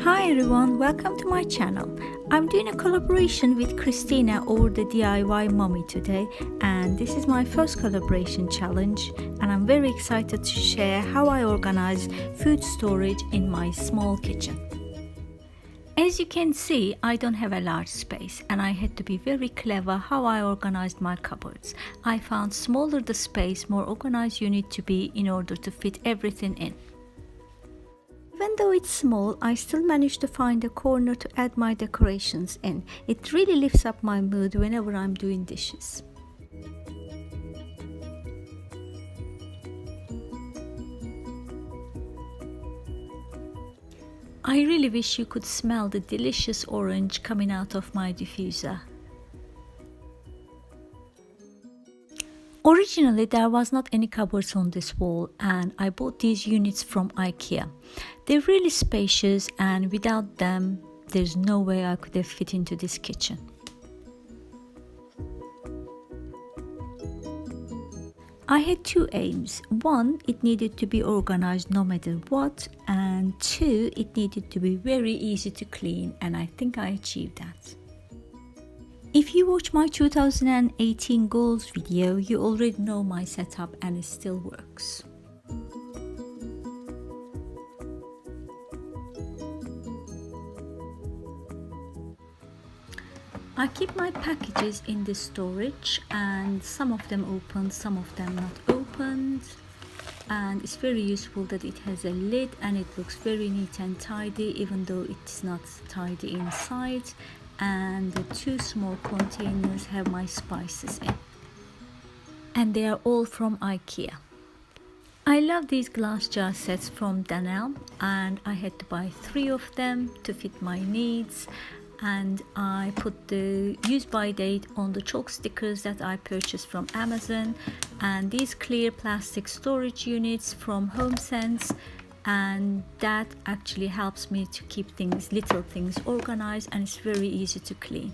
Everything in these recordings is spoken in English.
Hi everyone, welcome to my channel. I'm doing a collaboration with Christina over the DIY Mommy today, and this is my first collaboration challenge, and I'm very excited to share how I organize food storage in my small kitchen. As you can see, I don't have a large space and I had to be very clever how I organized my cupboards. I found smaller the space, more organized you need to be in order to fit everything in. Even though it's small, I still managed to find a corner to add my decorations in. It really lifts up my mood whenever I'm doing dishes. I really wish you could smell the delicious orange coming out of my diffuser. Originally, there was not any cupboards on this wall, and I bought these units from Ikea. They're really spacious, and without them, there's no way I could have fit into this kitchen. I had two aims. One, it needed to be organized no matter what, and two, it needed to be very easy to clean, and I think I achieved that. If you watch my 2018 goals video, you already know my setup and it still works. I keep my packages in the storage, and some of them opened, some of them not opened, and it's very useful that it has a lid and it looks very neat and tidy even though it's not tidy inside. And the two small containers have my spices in, and they are all from Ikea. I love these glass jar sets from Danelle, and I had to buy 3 of them to fit my needs, and I put the use by date on the chalk stickers that I purchased from Amazon, and these clear plastic storage units from HomeSense, and that actually helps me to keep little things organized, and it's very easy to clean.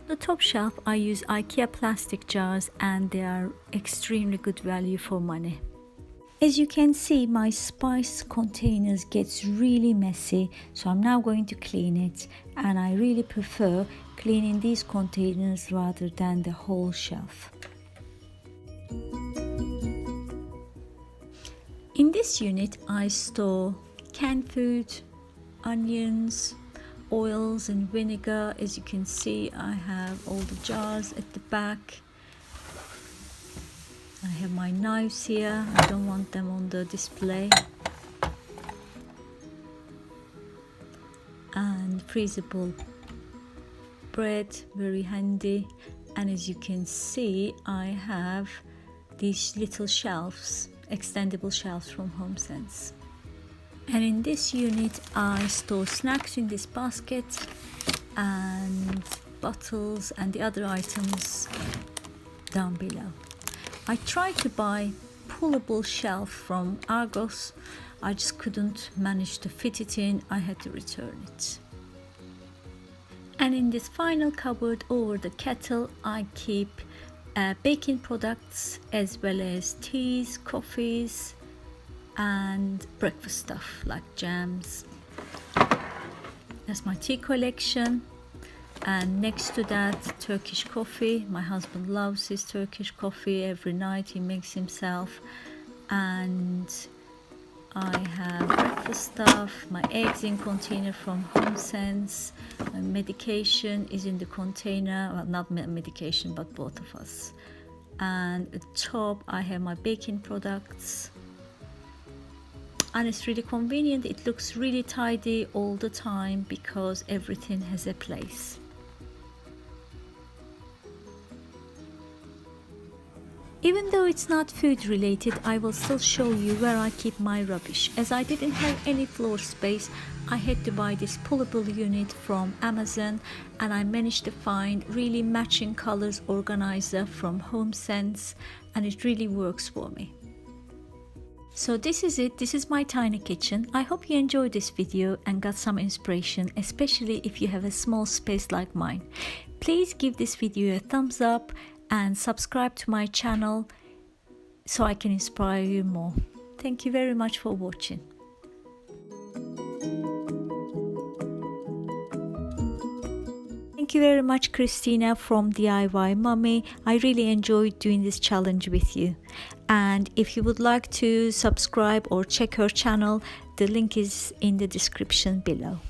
The top shelf I use Ikea plastic jars, and they are extremely good value for money. As you can see, my spice containers gets really messy, so I'm now going to clean it, and I really prefer cleaning these containers rather than the whole shelf. In this unit, I store canned food, onions, oils and vinegar. As you can see, I have all the jars at the back. I have my knives here. I don't want them on the display. And freezable bread, very handy. And as you can see, I have these little shelves, extendable shelves from HomeSense. And in this unit I store snacks in this basket, and bottles and the other items down below. I tried to buy pullable shelf from Argos. I just couldn't manage to fit it in. I had to return it. And in this final cupboard over the kettle, I keep baking products as well as teas, coffees and breakfast stuff like jams. That's my tea collection, and next to that, Turkish coffee. My husband loves his Turkish coffee. Every night he makes himself. And I have breakfast stuff, my eggs in container from HomeSense, my medication is in the container, well, not medication but both of us. And at the top I have my baking products, and it's really convenient. It looks really tidy all the time because everything has a place. Even though it's not food related, I will still show you where I keep my rubbish. As I didn't have any floor space, I had to buy this pullable unit from Amazon, and I managed to find really matching colors organizer from HomeSense, and it really works for me. So this is it. This is my tiny kitchen. I hope you enjoyed this video and got some inspiration, especially if you have a small space like mine. Please give this video a thumbs up and subscribe to my channel so I can inspire you more. Thank you very much for watching. Thank you very much, Christina from DIY Mummy. I really enjoyed doing this challenge with you. And if you would like to subscribe or check her channel, the link is in the description below.